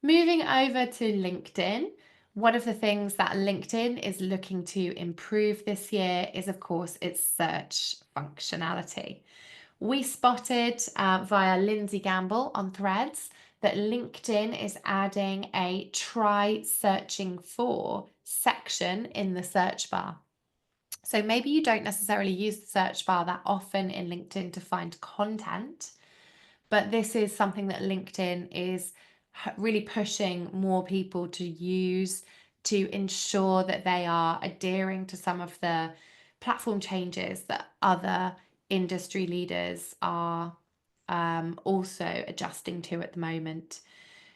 Moving over to LinkedIn, one of the things that LinkedIn is looking to improve this year is, of course, its search functionality. We spotted via Lindsay Gamble on Threads that LinkedIn is adding a try searching for section in the search bar. So maybe you don't necessarily use the search bar that often in LinkedIn to find content, but this is something that LinkedIn is really pushing more people to use to ensure that they are adhering to some of the platform changes that other industry leaders are also adjusting to at the moment.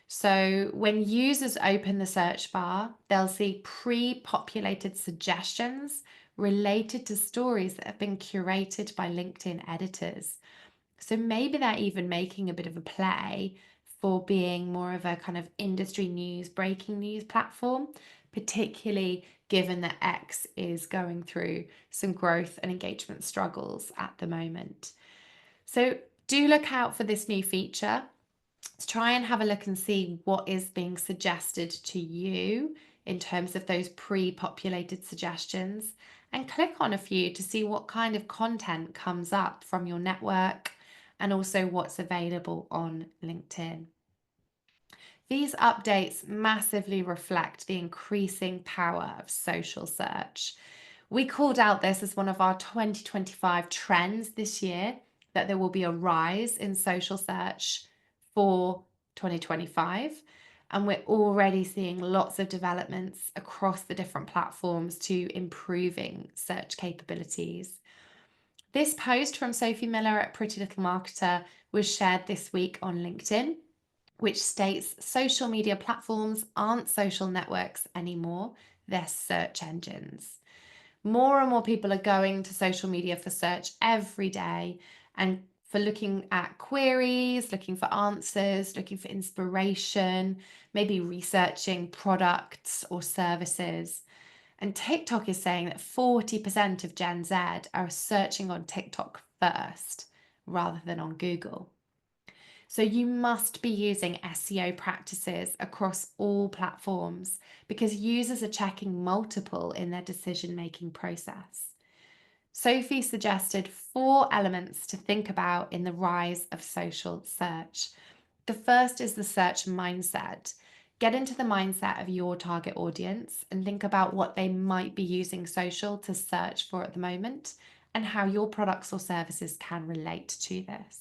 So when users open the search bar, they'll see pre-populated suggestions related to stories that have been curated by LinkedIn editors. So maybe they're even making a bit of a play for being more of a kind of industry news, breaking news platform, particularly given that X is going through some growth and engagement struggles at the moment. So do look out for this new feature. Let's try and have a look and see what is being suggested to you in terms of those pre-populated suggestions, and click on a few to see what kind of content comes up from your network and also what's available on LinkedIn. These updates massively reflect the increasing power of social search. We called out this as one of our 2025 trends this year, that there will be a rise in social search for 2025. And we're already seeing lots of developments across the different platforms to improving search capabilities. This post from Sophie Miller at Pretty Little Marketer was shared this week on LinkedIn, which states social media platforms aren't social networks anymore, they're search engines. More and more people are going to social media for search every day and for looking at queries, looking for answers, looking for inspiration, maybe researching products or services. And TikTok is saying that 40% of Gen Z are searching on TikTok first rather than on Google. So you must be using SEO practices across all platforms because users are checking multiple in their decision-making process. Sophie suggested 4 elements to think about in the rise of social search. The first is the search mindset. Get into the mindset of your target audience and think about what they might be using social to search for at the moment and how your products or services can relate to this.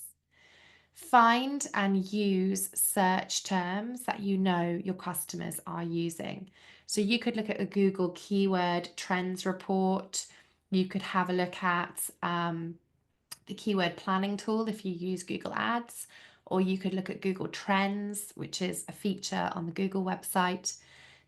Find and use search terms that you know your customers are using. So you could look at a Google keyword trends report. You could have a look at the keyword planning tool if you use Google Ads, or you could look at Google Trends, which is a feature on the Google website.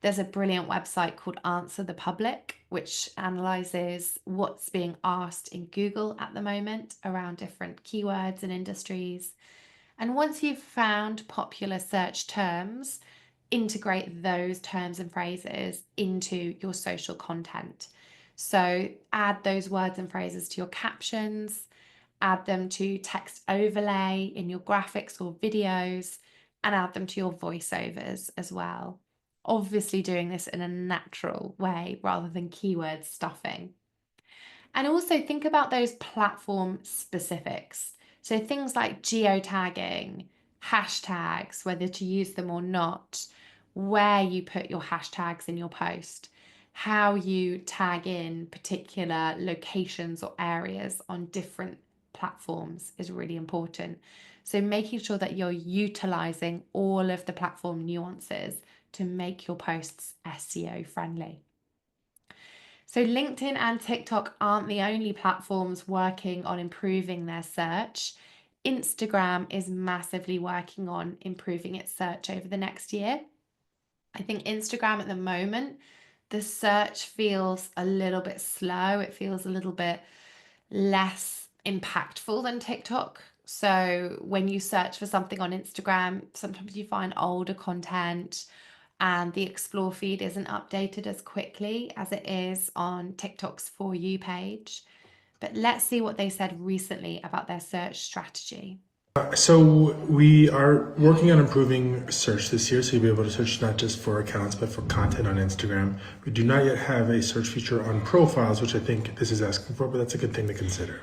There's a brilliant website called Answer the Public, which analyzes what's being asked in Google at the moment around different keywords and industries. And once you've found popular search terms, integrate those terms and phrases into your social content. So add those words and phrases to your captions, add them to text overlay in your graphics or videos, and add them to your voiceovers as well. Obviously, doing this in a natural way rather than keyword stuffing. And also think about those platform specifics. So things like geotagging, hashtags, whether to use them or not, where you put your hashtags in your post, how you tag in particular locations or areas on different platforms is really important. So making sure that you're utilizing all of the platform nuances to make your posts SEO friendly. So LinkedIn and TikTok aren't the only platforms working on improving their search. Instagram is massively working on improving its search over the next year. I think Instagram at the moment, the search feels a little bit slow. It feels a little bit less impactful than TikTok. So when you search for something on Instagram, sometimes you find older content and the explore feed isn't updated as quickly as it is on TikTok's For You page. But let's see what they said recently about their search strategy. So we are working on improving search this year, so you'll be able to search not just for accounts, but for content on Instagram. We do not yet have a search feature on profiles, which I think this is asking for, but that's a good thing to consider.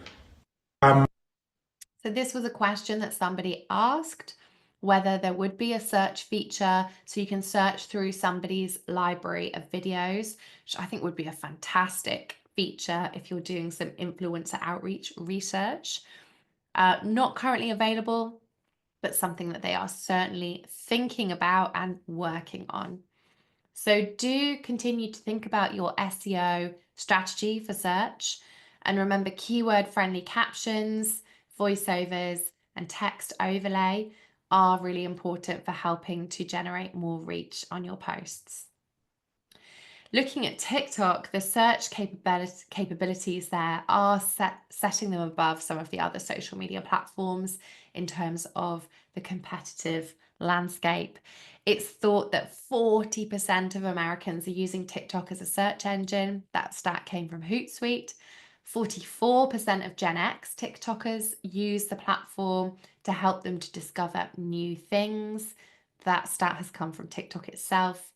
So this was a question that somebody asked, whether there would be a search feature so you can search through somebody's library of videos, which I think would be a fantastic feature if you're doing some influencer outreach research. Not currently available, but something that they are certainly thinking about and working on. So do continue to think about your SEO strategy for search, and remember keyword friendly captions, voiceovers, and text overlay are really important for helping to generate more reach on your posts. Looking at TikTok, the search capabilities there are setting them above some of the other social media platforms in terms of the competitive landscape. It's thought that 40% of Americans are using TikTok as a search engine. That stat came from Hootsuite. 44% of Gen X TikTokers use the platform to help them to discover new things. That stat has come from TikTok itself.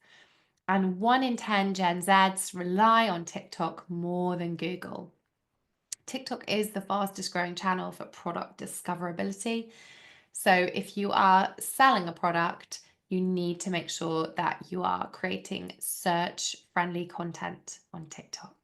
And 1 in 10 Gen Zs rely on TikTok more than Google. TikTok is the fastest growing channel for product discoverability. So if you are selling a product, you need to make sure that you are creating search friendly content on TikTok.